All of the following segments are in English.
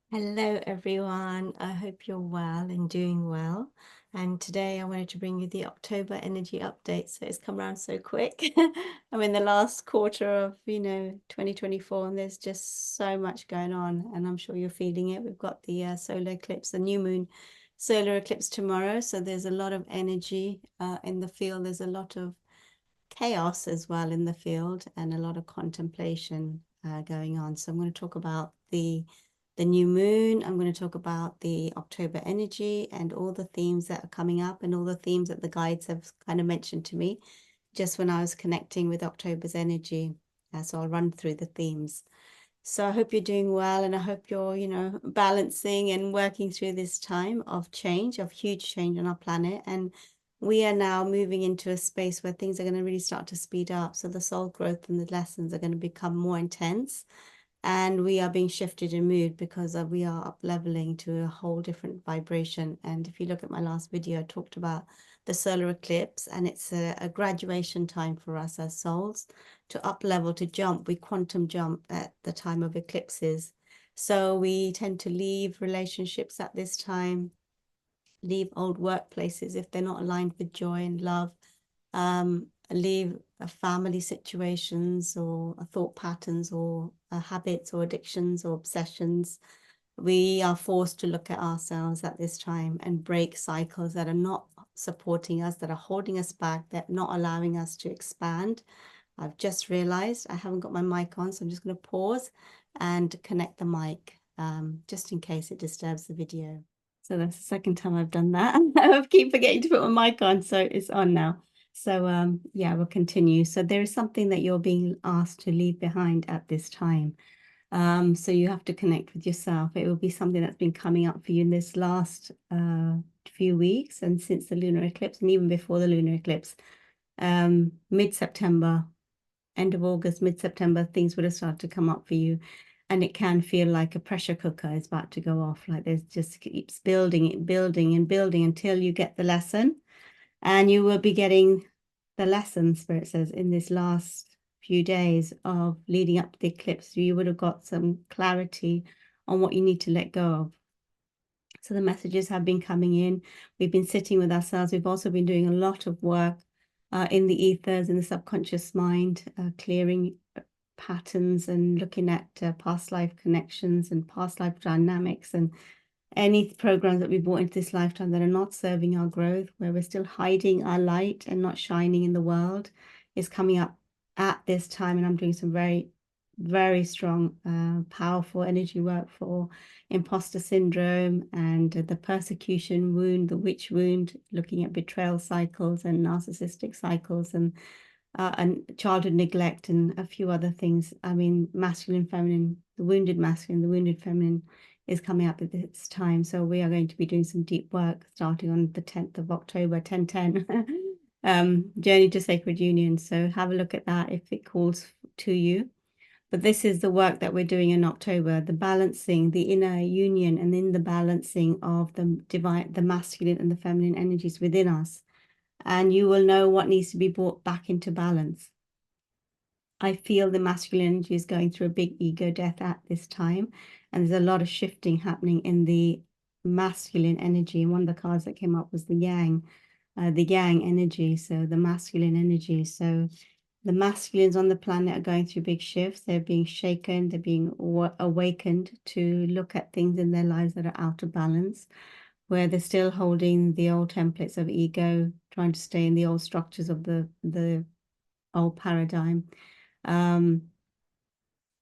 Hello, everyone. I hope you're well and doing well. And today I wanted to bring you the October energy update. So it's come around so quick. I'm in the last quarter of, 2024, and there's just so much going on. And I'm sure you're feeling it. We've got the solar eclipse, the new moon solar eclipse tomorrow. So there's a lot of energy in the field. There's a lot of chaos as well in the field and a lot of contemplation going on. So I'm going to talk about the new moon. I'm going to talk about the October energy and all the themes that are coming up and all the themes that the guides have kind of mentioned to me just when I was connecting with October's energy. So I'll run through the themes. So I hope you're doing well, and I hope you're, balancing and working through this time of change, of huge change on our planet. And we are now moving into a space where things are going to really start to speed up. So the soul growth and the lessons are going to become more intense. And we are being shifted and moved because we are up leveling to a whole different vibration. And if you look at my last video, I talked about the solar eclipse, and it's a graduation time for us as souls to up level, to jump. We quantum jump at the time of eclipses. So we tend to leave relationships at this time, leave old workplaces if they're not aligned with joy and love, leave family situations or thought patterns or habits or addictions or obsessions. We are forced to look at ourselves at this time and break cycles that are not supporting us, that are holding us back, that are not allowing us to expand. I've just realized I haven't got my mic on, so I'm just going to pause and connect the mic just in case it disturbs the video. So that's the second time I've done that. I keep forgetting to put my mic on, so it's on now. So yeah, we'll continue. So there is something that you're being asked to leave behind at this time. So you have to connect with yourself. It will be something that's been coming up for you in this last few weeks and since the lunar eclipse, and even before the lunar eclipse. Mid-September, end of August, mid-September, things would have started to come up for you. And it can feel like a pressure cooker is about to go off. Like there's just keeps building and building until you get the lesson. And you will be getting the lesson, Spirit says, in this last few days of leading up to the eclipse. You would have got some clarity on what you need to let go of. So the messages have been coming in. We've been sitting with ourselves. We've also been doing a lot of work in the ethers, in the subconscious mind, clearing patterns and looking at past life connections and past life dynamics and any programs that we brought into this lifetime that are not serving our growth, where we're still hiding our light and not shining in the world, is coming up at this time. And I'm doing some very, very strong, powerful energy work for imposter syndrome and the persecution wound, the witch wound, looking at betrayal cycles and narcissistic cycles and childhood neglect and a few other things. I mean, masculine, feminine, the wounded masculine, the wounded feminine is coming up at this time. So we are going to be doing some deep work starting on the 10th of October, 10/10, Journey to Sacred Union. So have a look at that if it calls to you. But this is the work that we're doing in October, the balancing, the inner union, and then the balancing of the divine, the masculine and the feminine energies within us. And you will know what needs to be brought back into balance. I feel the masculine energy is going through a big ego death at this time. And there's a lot of shifting happening in the masculine energy. And one of the cards that came up was the yang energy. So the masculine energy. So the masculines on the planet are going through big shifts. They're being shaken. They're being awakened to look at things in their lives that are out of balance, where they're still holding the old templates of ego, trying to stay in the old structures of the old paradigm,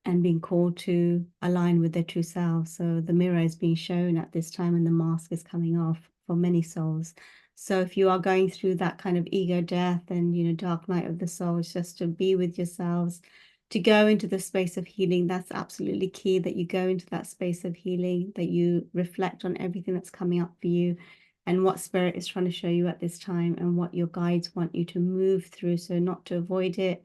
and being called to align with their true self. So the mirror is being shown at this time and the mask is coming off for many souls. So if you are going through that kind of ego death and, dark night of the soul, it's just to be with yourselves, to go into the space of healing. That's absolutely key, that you go into that space of healing, that you reflect on everything that's coming up for you and what spirit is trying to show you at this time and what your guides want you to move through. So not to avoid it,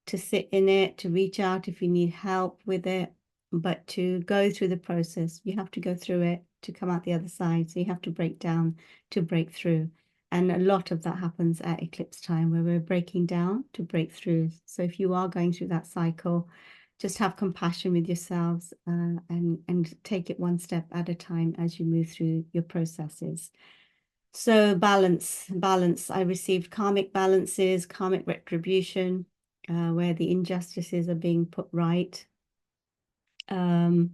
to sit in it, to reach out if you need help with it, but to go through the process. You have to go through it to come out the other side. So you have to break down to break through. And a lot of that happens at eclipse time, where we're breaking down to break through. So if you are going through that cycle, just have compassion with yourselves and take it one step at a time as you move through your processes. So balance. I received karmic balances, karmic retribution, where the injustices are being put right. And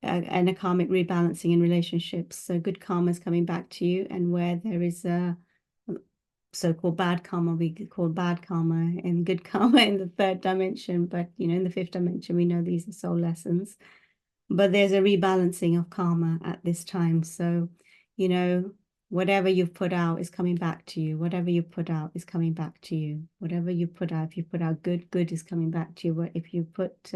a karmic rebalancing in relationships. So good karma is coming back to you, and where there is a so-called bad karma, we call bad karma, and good karma in the third dimension. But in the fifth dimension, we know these are soul lessons. But there's a rebalancing of karma at this time. So, whatever you've put out is coming back to you. Whatever you put out is coming back to you. Whatever you put out, if you put out good is coming back to you. If you put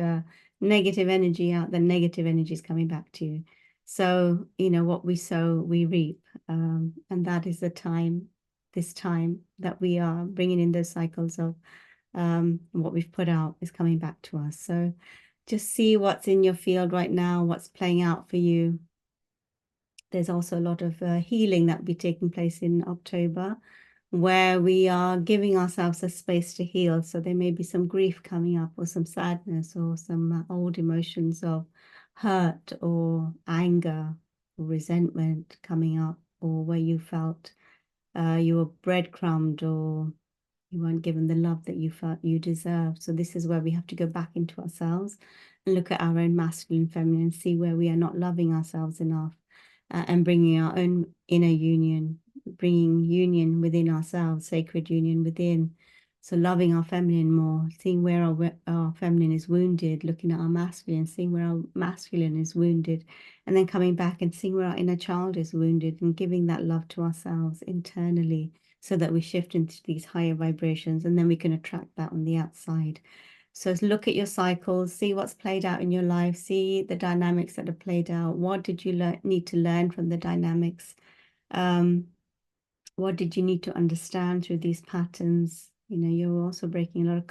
negative energy out, then negative energy is coming back to you. So, what we sow, we reap. And that is this time that we are bringing in those cycles of what we've put out is coming back to us. So just see what's in your field right now, what's playing out for you. There's also a lot of healing that will be taking place in October, where we are giving ourselves a space to heal. So there may be some grief coming up, or some sadness, or some old emotions of hurt or anger or resentment coming up, or where you felt you were breadcrumbed, or you weren't given the love that you felt you deserved. So this is where we have to go back into ourselves and look at our own masculine, feminine, and see where we are not loving ourselves enough, and bringing our own inner union, bringing union within ourselves, sacred union within. So loving our feminine more, seeing where our feminine is wounded, looking at our masculine, seeing where our masculine is wounded, and then coming back and seeing where our inner child is wounded, and giving that love to ourselves internally, so that we shift into these higher vibrations, and then we can attract that on the outside. So look at your cycles, see what's played out in your life, see the dynamics that are played out. What did you need to learn from the dynamics? What did you need to understand through these patterns? You're also breaking a lot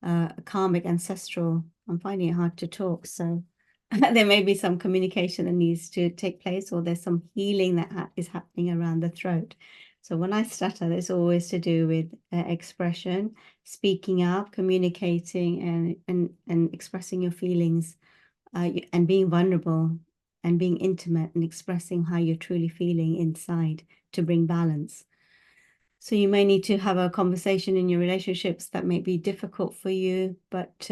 of karmic ancestral. I'm finding it hard to talk, so there may be some communication that needs to take place, or there's some healing that is happening around the throat. So when I stutter, it's always to do with expression, speaking up, communicating, and expressing your feelings, and being vulnerable, and being intimate, and expressing how you're truly feeling inside to bring balance. So you may need to have a conversation in your relationships that may be difficult for you, but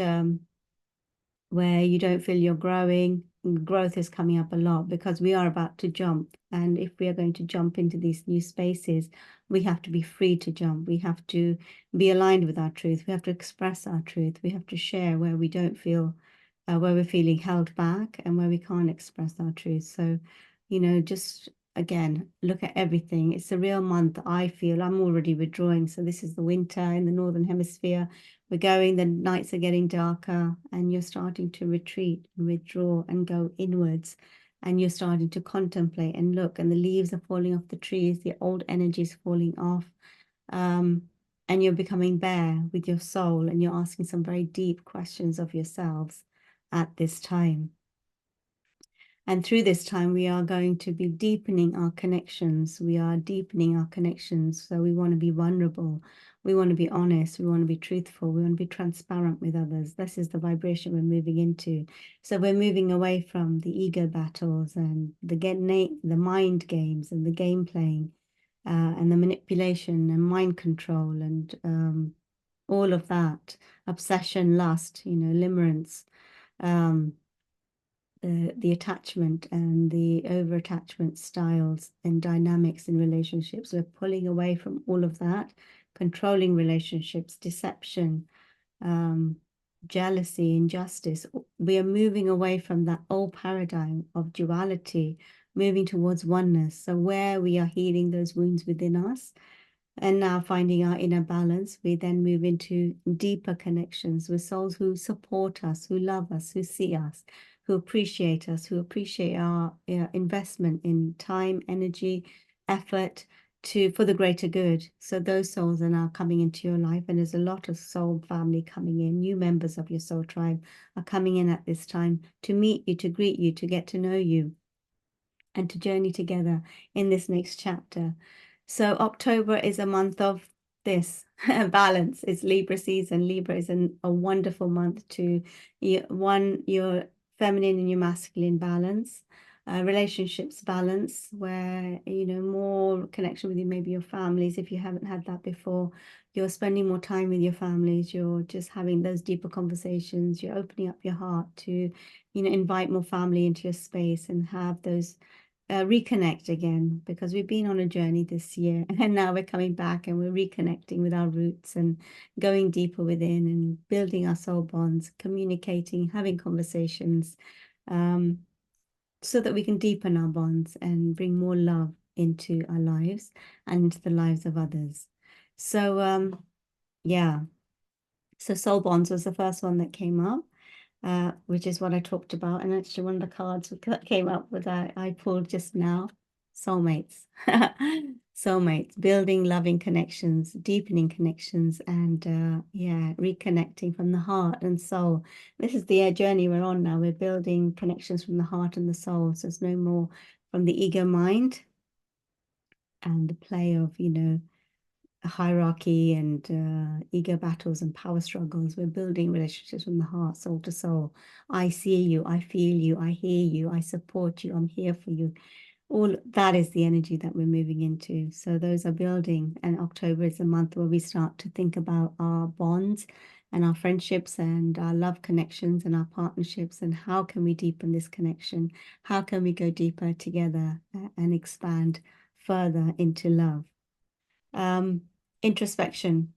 where you don't feel you're growing. Growth is coming up a lot, because we are about to jump. And if we are going to jump into these new spaces, we have to be free to jump. We have to be aligned with our truth. We have to express our truth. We have to share where we don't feel, where we're feeling held back, and where we can't express our truth. So, just again, look at everything. It's a real month. I feel I'm already withdrawing. So this is the winter in the Northern Hemisphere. We're going, the nights are getting darker, and you're starting to retreat and withdraw and go inwards. And you're starting to contemplate and look, and the leaves are falling off the trees, the old energy is falling off. And you're becoming bare with your soul, and you're asking some very deep questions of yourselves at this time. And through this time, we are going to be deepening our connections. We are deepening our connections. So we want to be vulnerable. We want to be honest. We want to be truthful. We want to be transparent with others. This is the vibration we're moving into. So we're moving away from the ego battles and the mind games and the game playing, and the manipulation and mind control, and all of that, obsession, lust, limerence, the attachment and the over-attachment styles and dynamics in relationships. We're pulling away from all of that, controlling relationships, deception, jealousy, injustice. We are moving away from that old paradigm of duality, moving towards oneness. So where we are healing those wounds within us, and now finding our inner balance, we then move into deeper connections with souls who support us, who love us, who see us, who appreciate us, who appreciate our investment in time, energy, effort for the greater good. So those souls are now coming into your life, and there's a lot of soul family coming in. New members of your soul tribe are coming in at this time to meet you, to greet you, to get to know you, and to journey together in this next chapter. So October is a month of this balance. It's Libra season. Libra is a wonderful month to your feminine and your masculine balance, relationships balance, where more connection with maybe your families. If you haven't had that before, you're spending more time with your families. You're just having those deeper conversations. You're opening up your heart to invite more family into your space and have those reconnect again, because we've been on a journey this year and now we're coming back and we're reconnecting with our roots and going deeper within and building our soul bonds, communicating, having conversations, so that we can deepen our bonds and bring more love into our lives and into the lives of others. So yeah, so soul bonds was the first one that came up. Which is what I talked about. And actually, one of the cards that came up with I pulled just now, soulmates. Soulmates, building loving connections, deepening connections, and yeah, reconnecting from the heart and soul. This is the journey we're on now. We're building connections from the heart and the soul. So it's no more from the ego mind and the play of, hierarchy and ego battles and power struggles. We're building relationships from the heart, soul to soul. I see you, I feel you, I hear you, I support you, I'm here for you. All that is the energy that we're moving into. So those are building, and October is the month where we start to think about our bonds and our friendships and our love connections and our partnerships, and how can we deepen this connection? How can we go deeper together and expand further into love? Introspection.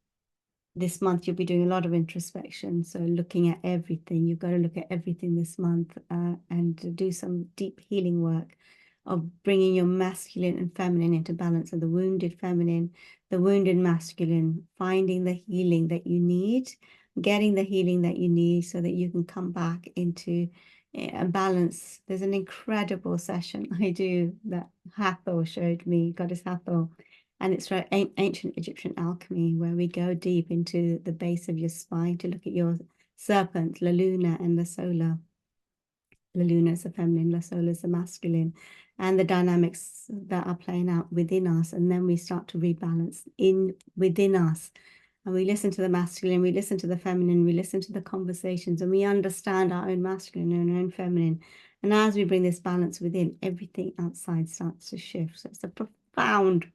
This month you'll be doing a lot of introspection, so looking at everything. You've got to look at everything this month and do some deep healing work of bringing your masculine and feminine into balance, and the wounded feminine, the wounded masculine, finding the healing that you need, getting the healing that you need so that you can come back into a balance. There's an incredible session I do that Hathor showed me, Goddess Hathor, and it's for ancient Egyptian alchemy, where we go deep into the base of your spine to look at your serpent, La Luna, and La Solar. La Luna is the feminine, La Solar is the masculine, and the dynamics that are playing out within us. And then we start to rebalance within us. And we listen to the masculine, we listen to the feminine, we listen to the conversations, and we understand our own masculine and our own feminine. And as we bring this balance within, everything outside starts to shift. So it's a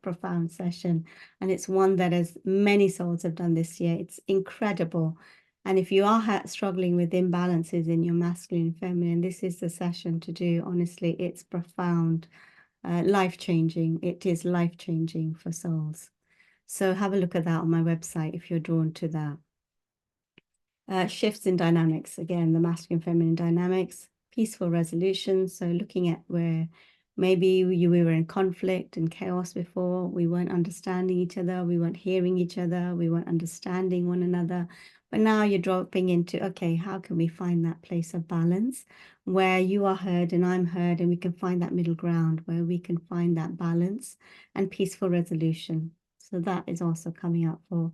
profound session. And it's one that as many souls have done this year. It's incredible. And if you are struggling with imbalances in your masculine and feminine, this is the session to do. Honestly, it's profound, life-changing. It is life-changing for souls. So have a look at that on my website if you're drawn to that. Shifts in dynamics, again, the masculine feminine dynamics, peaceful resolution. So looking at where maybe we were in conflict and chaos before, we weren't understanding each other, we weren't hearing each other, we weren't understanding one another. But now you're dropping into, okay, how can we find that place of balance where you are heard and I'm heard, and we can find that middle ground where we can find that balance and peaceful resolution. So that is also coming up for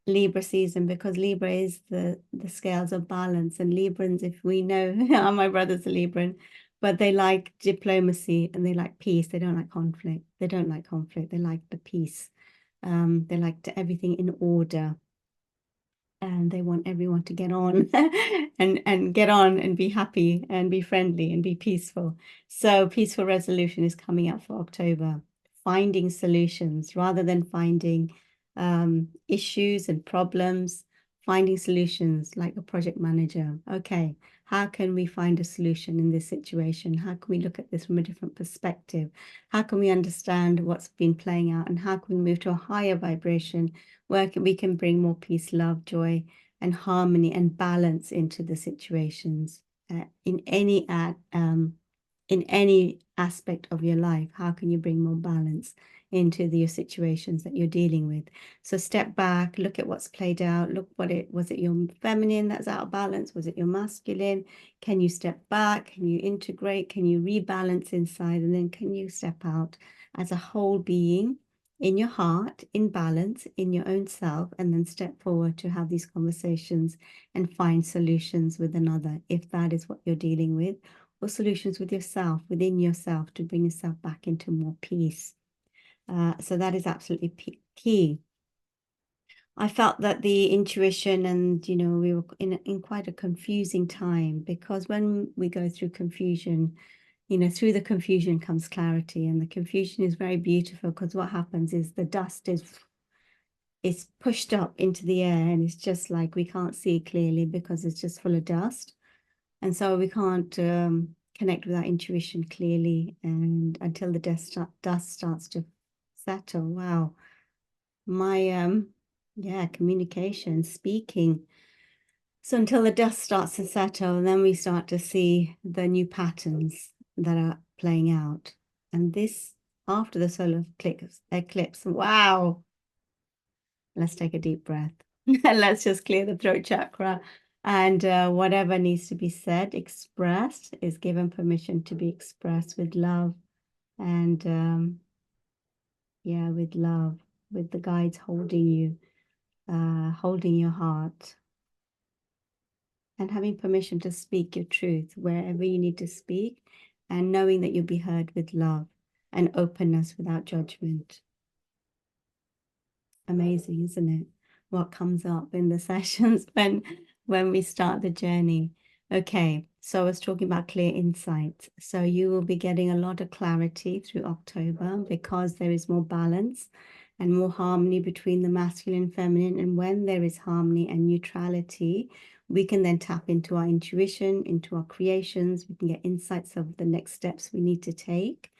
Libra season, because Libra is the scales of balance, and Librans, if we know, my brother's a Libran, but they like diplomacy and they like peace. They don't like conflict. They don't like conflict. They like the peace. They like everything in order. And they want everyone to get on and get on and be happy and be friendly and be peaceful. So peaceful resolution is coming up for October. Finding solutions rather than finding issues and problems, finding solutions like a project manager. Okay, how can we find a solution in this situation? How can we look at this from a different perspective? How can we understand what's been playing out, and how can we move to a higher vibration where we can bring more peace, love, joy, and harmony and balance into the situations in any aspect of your life? How can you bring more balance into your situations that you're dealing with? So step back, look at what's played out. Look, was it your feminine that's out of balance? Was it your masculine? Can you step back? Can you integrate? Can you rebalance inside? And then can you step out as a whole being in your heart, in balance, in your own self, and then step forward to have these conversations and find solutions with another, if that is what you're dealing with, or solutions with yourself, within yourself, to bring yourself back into more peace. So that is absolutely key. I felt that the intuition and, we were in quite a confusing time, because when we go through confusion, through the confusion comes clarity, and the confusion is very beautiful, because what happens is the dust is pushed up into the air, and it's just like we can't see clearly because it's just full of dust. And so we can't connect with our intuition clearly, and until the dust starts to settle. Wow. My communication, speaking. So until the dust starts to settle, and then we start to see the new patterns that are playing out. And this, after the solar eclipse, wow. Let's take a deep breath. Let's just clear the throat chakra. And whatever needs to be said, expressed, is given permission to be expressed with love. And with love, with the guides holding you, holding your heart, and having permission to speak your truth wherever you need to speak, and knowing that you'll be heard with love and openness without judgment. Amazing, isn't it? What comes up in the sessions when we start the journey. Okay, so I was talking about clear insight. So you will be getting a lot of clarity through October, because there is more balance and more harmony between the masculine and feminine. And when there is harmony and neutrality, we can then tap into our intuition, into our creations. We can get insights of the next steps we need to take.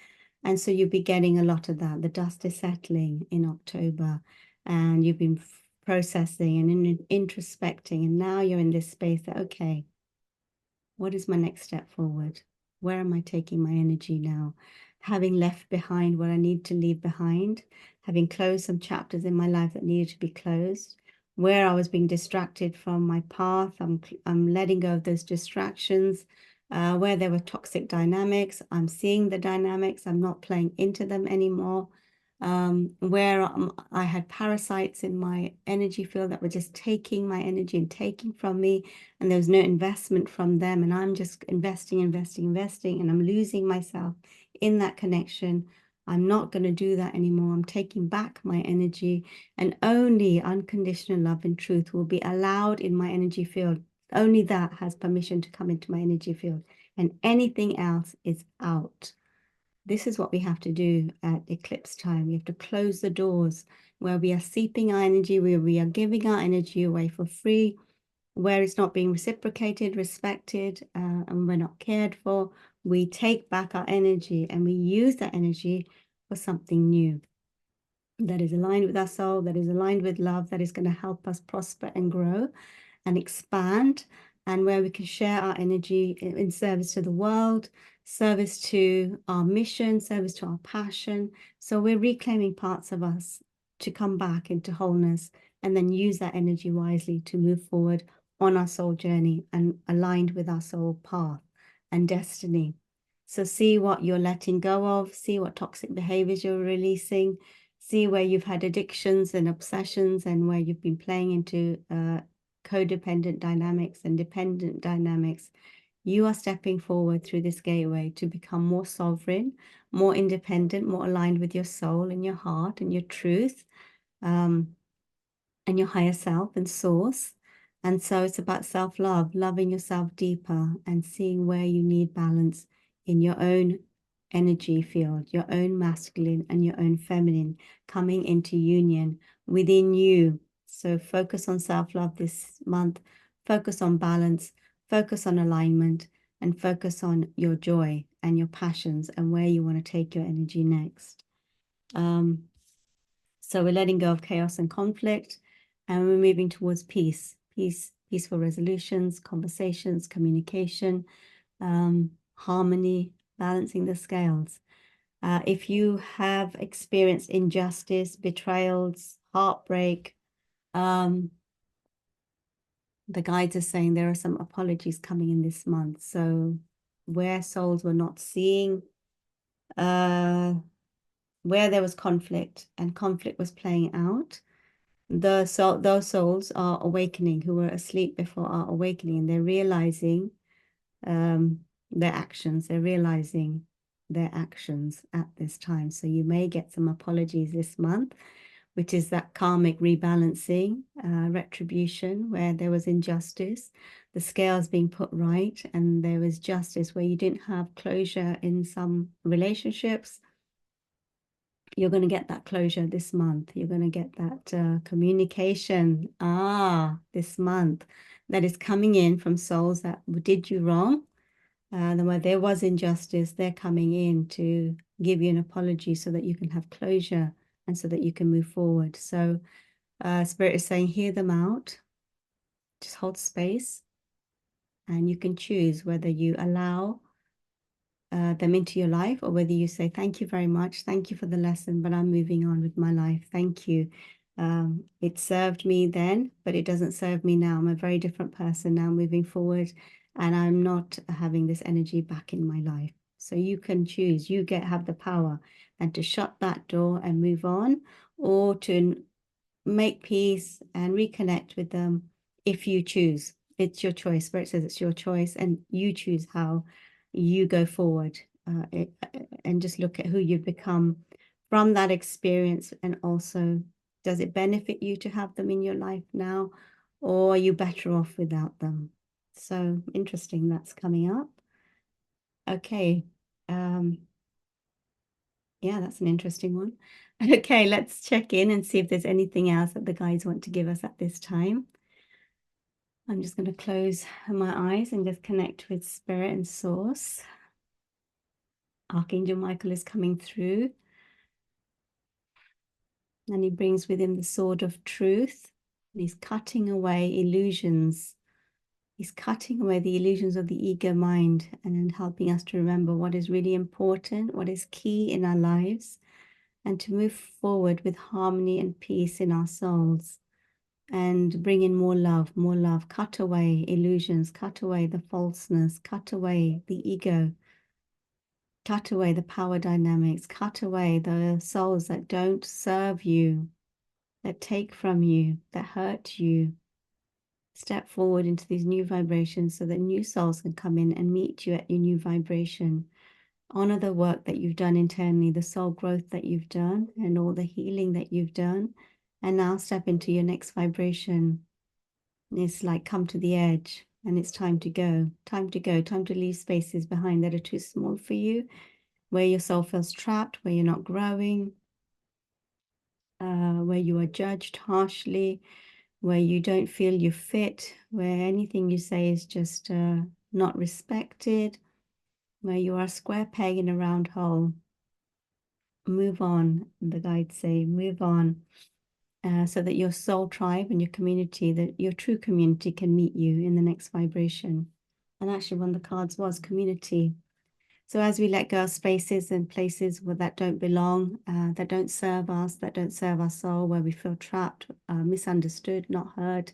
And so you'll be getting a lot of that. The dust is settling in October, and you've been processing and introspecting, and now you're in this space that, okay, what is my next step forward? Where am I taking my energy now? Having left behind what I need to leave behind, having closed some chapters in my life that needed to be closed, where I was being distracted from my path, I'm letting go of those distractions. Where there were toxic dynamics, I'm seeing the dynamics, I'm not playing into them anymore. Where I had parasites in my energy field that were just taking my energy and taking from me, and there was no investment from them, and I'm just investing, and I'm losing myself in that connection. I'm not going to do that anymore. I'm taking back my energy, and only unconditional love and truth will be allowed in my energy field. Only that has permission to come into my energy field, and anything else is out. This is what we have to do at eclipse time. We have to close the doors where we are seeping our energy, where we are giving our energy away for free, where it's not being reciprocated, respected, and we're not cared for. We take back our energy, and we use that energy for something new that is aligned with our soul, that is aligned with love, that is going to help us prosper and grow and expand, and where we can share our energy in service to the world, service to our mission, service to our passion. So we're reclaiming parts of us to come back into wholeness, and then use that energy wisely to move forward on our soul journey and aligned with our soul path and destiny. So see what you're letting go of, see what toxic behaviors you're releasing, see where you've had addictions and obsessions, and where you've been playing into codependent dynamics and dependent dynamics. You are stepping forward through this gateway to become more sovereign, more independent, more aligned with your soul and your heart and your truth, and your higher self and source. And so it's about self-love, loving yourself deeper, and seeing where you need balance in your own energy field, your own masculine and your own feminine coming into union within you. So focus on self-love this month, focus on balance, focus on alignment, and focus on your joy and your passions and where you want to take your energy next. So we're letting go of chaos and conflict, and we're moving towards peace, peaceful resolutions, conversations, communication, harmony, balancing the scales. If you have experienced injustice, betrayals, heartbreak, the guides are saying there are some apologies coming in this month. So where souls were not seeing, where there was conflict and conflict was playing out, those souls are awakening, who were asleep before are awakening, and they're realizing their actions. They're realizing their actions at this time. So you may get some apologies this month which is that karmic rebalancing, retribution, where there was injustice, the scales being put right, and there was justice where you didn't have closure in some relationships. You're going to get that closure this month. You're going to get that communication this month that is coming in from souls that did you wrong. And where there was injustice, they're coming in to give you an apology so that you can have closure and so that you can move forward. So Spirit is saying, hear them out, just hold space, and you can choose whether you allow them into your life or whether you say, thank you very much, thank you for the lesson, but I'm moving on with my life. Thank you. It served me then, but it doesn't serve me now. I'm a very different person now moving forward, and I'm not having this energy back in my life. So you can choose, you have the power and to shut that door and move on, or to make peace and reconnect with them if you choose. It's your choice. Spirit says it's your choice, and you choose how you go forward, and just look at who you've become from that experience. And also, does it benefit you to have them in your life now, or are you better off without them? So interesting, that's coming up. Okay. Yeah, that's an interesting one. Okay, let's check in and see if there's anything else that the guides want to give us at this time. I'm just going to close my eyes and just connect with Spirit and Source. Archangel Michael is coming through, and he brings with him the sword of truth. And he's cutting away illusions. He's cutting away the illusions of the ego mind and helping us to remember what is really important, what is key in our lives, and to move forward with harmony and peace in our souls, and bring in more love, cut away illusions, cut away the falseness, cut away the ego, cut away the power dynamics, cut away the souls that don't serve you, that take from you, that hurt you. Step forward into these new vibrations so that new souls can come in and meet you at your new vibration. Honor the work that you've done internally, the soul growth that you've done, and all the healing that you've done. And now step into your next vibration. It's like come to the edge, and it's time to go, time to leave spaces behind that are too small for you, where your soul feels trapped, where you're not growing, where you are judged harshly, where you don't feel you fit, where anything you say is just not respected, where you are a square peg in a round hole. Move on, the guides say, move on, so that your soul tribe and your community, that your true community can meet you in the next vibration. And actually one of the cards was community. So as we let go of spaces and places that don't belong, that don't serve us, that don't serve our soul, where we feel trapped, misunderstood, not heard,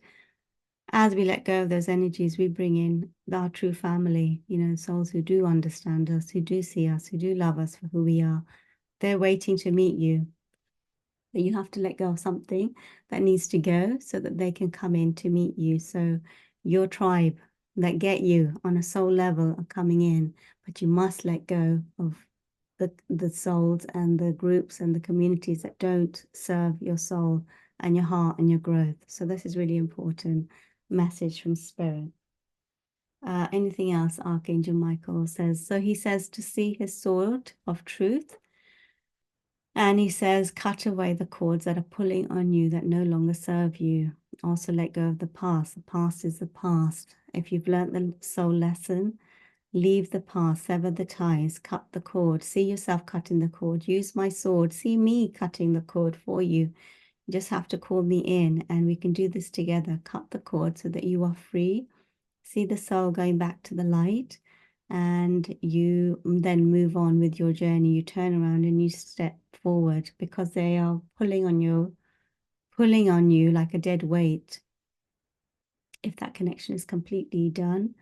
as we let go of those energies, we bring in our true family, souls who do understand us, who do see us, who do love us for who we are. They're waiting to meet you. But you have to let go of something that needs to go so that they can come in to meet you. So your tribe that get you on a soul level are coming in, but you must let go of the souls and the groups and the communities that don't serve your soul and your heart and your growth. So this is really important message from Spirit. Anything else, Archangel Michael says? So he says to see his sword of truth. And he says, cut away the cords that are pulling on you that no longer serve you. Also let go of the past. The past is the past. If you've learned the soul lesson, leave the past, sever the ties, cut the cord. See yourself cutting the cord. Use my sword. See me cutting the cord for you. You just have to call me in, and we can do this together. Cut the cord so that you are free. See the soul going back to the light, and you then move on with your journey. You turn around and you step forward, because they are pulling on you like a dead weight. If that connection is completely done,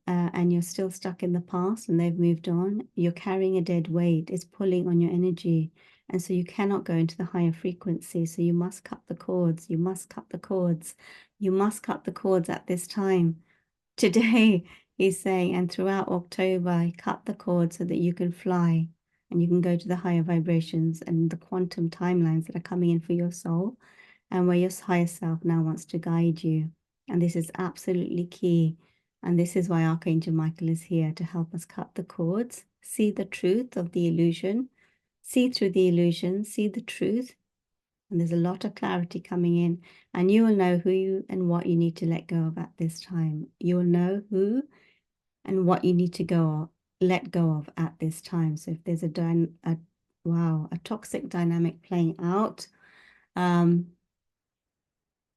and you're still stuck in the past and they've moved on, you're carrying a dead weight. It's pulling on your energy. And so you cannot go into the higher frequency. So you must cut the cords. You must cut the cords. You must cut the cords at this time. Today, he's saying, and throughout October, cut the cord so that you can fly. and you can go to the higher vibrations and the quantum timelines that are coming in for your soul, and where your higher self now wants to guide you. And this is absolutely key. And this is why Archangel Michael is here to help us cut the cords, see the truth of the illusion, see through the illusion, see the truth. And there's a lot of clarity coming in, and you will know who you and what you need to let go of at this time. You will know who and what you need to let go of at this time. So if there's a toxic dynamic playing out,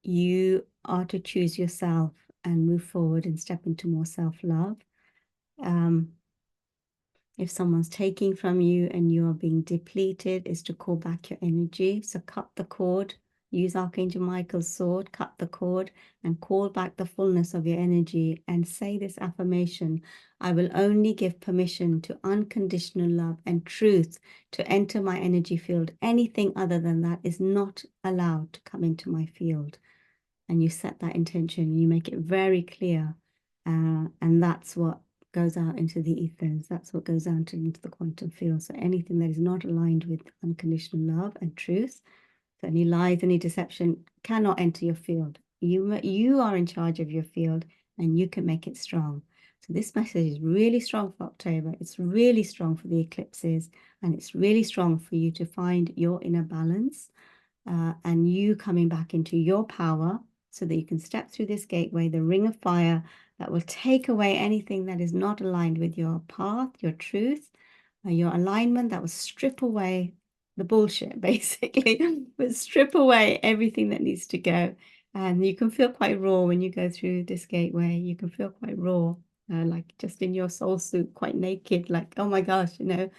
you are to choose yourself and move forward and step into more self-love. If someone's taking from you and you are being depleted, is to call back your energy. So cut the cord, use Archangel Michael's sword, cut the cord and call back the fullness of your energy and say this affirmation: I will only give permission to unconditional love and truth to enter my energy field. Anything other than that is not allowed to come into my field. And you set that intention, you make it very clear. And that's what goes out into the ethers. That's what goes out into the quantum field. So anything that is not aligned with unconditional love and truth, so any lies, any deception cannot enter your field. You are in charge of your field and you can make it strong. So this message is really strong for October. It's really strong for the eclipses, and it's really strong for you to find your inner balance and you coming back into your power so that you can step through this gateway, the ring of fire, that will take away anything that is not aligned with your path, your truth, your alignment, that will strip away the bullshit, basically, but strip away everything that needs to go. And you can feel quite raw when you go through this gateway. You can feel quite raw, like just in your soul suit, quite naked, like, oh my gosh, and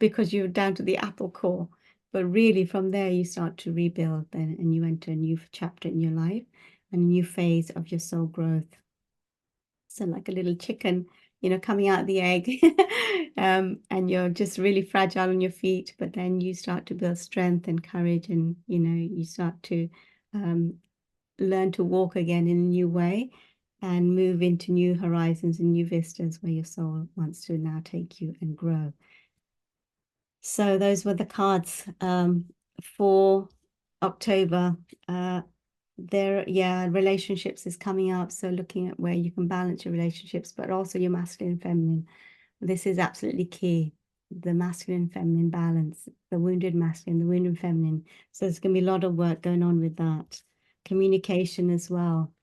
because you're down to the apple core. But really, from there, you start to rebuild then, and you enter a new chapter in your life and a new phase of your soul growth. So like a little chicken, coming out of the egg, and you're just really fragile on your feet, but then you start to build strength and courage, and, you start to learn to walk again in a new way and move into new horizons and new vistas where your soul wants to now take you and grow. So those were the cards for October. Relationships is coming up. So looking at where you can balance your relationships, but also your masculine and feminine. This is absolutely key. The masculine and feminine balance, the wounded masculine, the wounded feminine. So there's going to be a lot of work going on with that. Communication as well,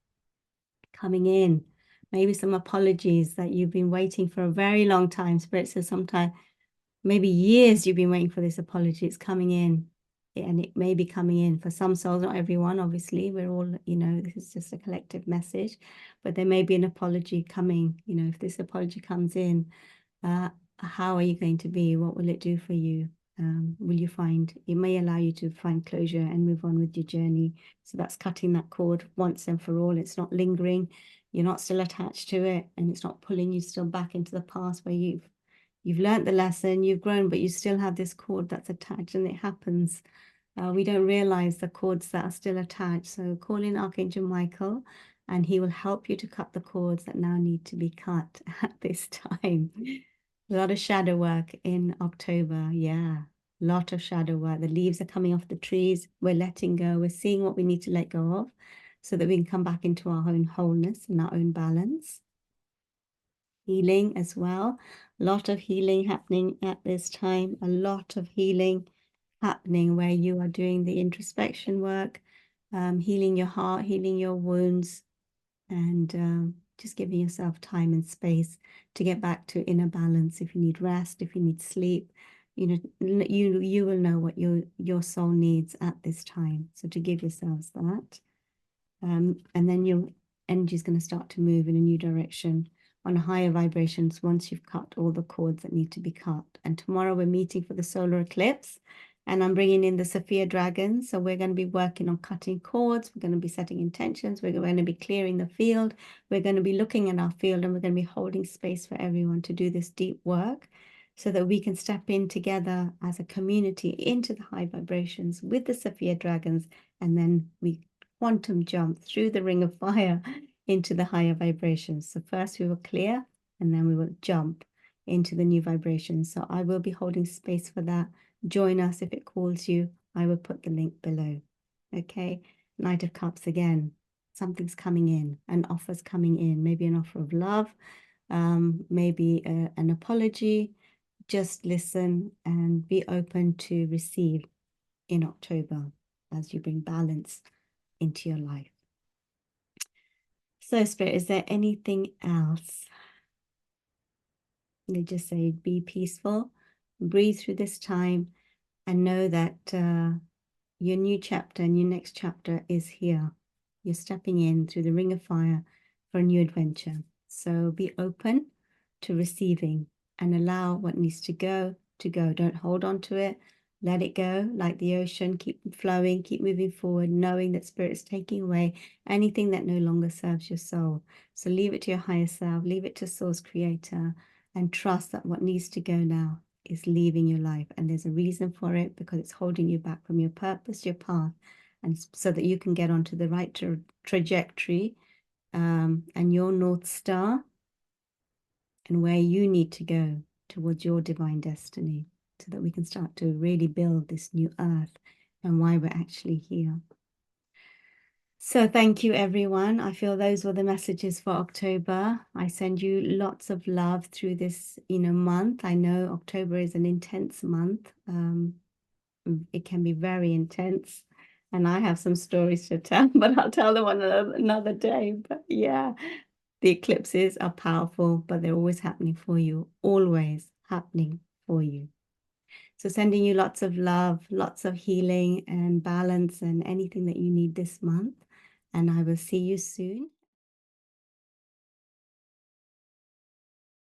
coming in. Maybe some apologies that you've been waiting for a very long time. Spirit says sometime, maybe years you've been waiting for this apology. It's coming in, and it may be coming in for some souls, not everyone, obviously. We're all, this is just a collective message, but there may be an apology coming. If this apology comes in, how are you going to be? What will it do for you? Will you find, it may allow you to find closure and move on with your journey. So that's cutting that cord once and for all. It's not lingering. You're not still attached to it, and it's not pulling you still back into the past where you've learned the lesson, you've grown, but you still have this cord that's attached, and it happens. We don't realize the cords that are still attached. So call in Archangel Michael, and he will help you to cut the cords that now need to be cut at this time. A lot of shadow work in October. Yeah, a lot of shadow work. The leaves are coming off the trees. We're letting go. We're seeing what we need to let go of so that we can come back into our own wholeness and our own balance. Healing as well. A lot of healing happening at this time. A lot of healing happening where you are doing the introspection work, healing your heart, healing your wounds, and just giving yourself time and space to get back to inner balance. If you need rest, if you need sleep, you will know what your soul needs at this time. So to give yourselves that, and then your energy is going to start to move in a new direction on higher vibrations once you've cut all the cords that need to be cut. And tomorrow we're meeting for the solar eclipse, and I'm bringing in the Sophia dragons. So we're going to be working on cutting cords. We're going to be setting intentions. We're going to be clearing the field. We're going to be looking at our field, and we're going to be holding space for everyone to do this deep work so that we can step in together as a community into the high vibrations with the Sophia dragons. And then we quantum jump through the ring of fire into the higher vibrations. So first we will clear, and then we will jump into the new vibration. So I will be holding space for that. Join us if it calls you. I will put the link below. Okay. Knight of Cups again. Something's coming in, an offer's coming in, maybe an offer of love, maybe an apology. Just listen and be open to receive in October as you bring balance into your life. So, Spirit, is there anything else? They just say, be peaceful, breathe through this time, and know that your new chapter and your next chapter is here. You're stepping in through the ring of fire for a new adventure. So be open to receiving and allow what needs to go to go. Don't hold on to it. Let it go like the ocean. Keep flowing, keep moving forward, knowing that Spirit is taking away anything that no longer serves your soul. So leave it to your higher self, leave it to Source Creator, and trust that what needs to go now is leaving your life. And there's a reason for it, because it's holding you back from your purpose, your path, and so that you can get onto the right trajectory and your North Star and where you need to go towards your divine destiny, so that we can start to really build this new earth and why we're actually here. So thank you, everyone. I feel those were the messages for October. I send you lots of love through this, month. I know October is an intense month. It can be very intense. And I have some stories to tell, but I'll tell them on another day. But yeah, the eclipses are powerful, but they're always happening for you, always happening for you. So sending you lots of love, lots of healing and balance and anything that you need this month. And I will see you soon.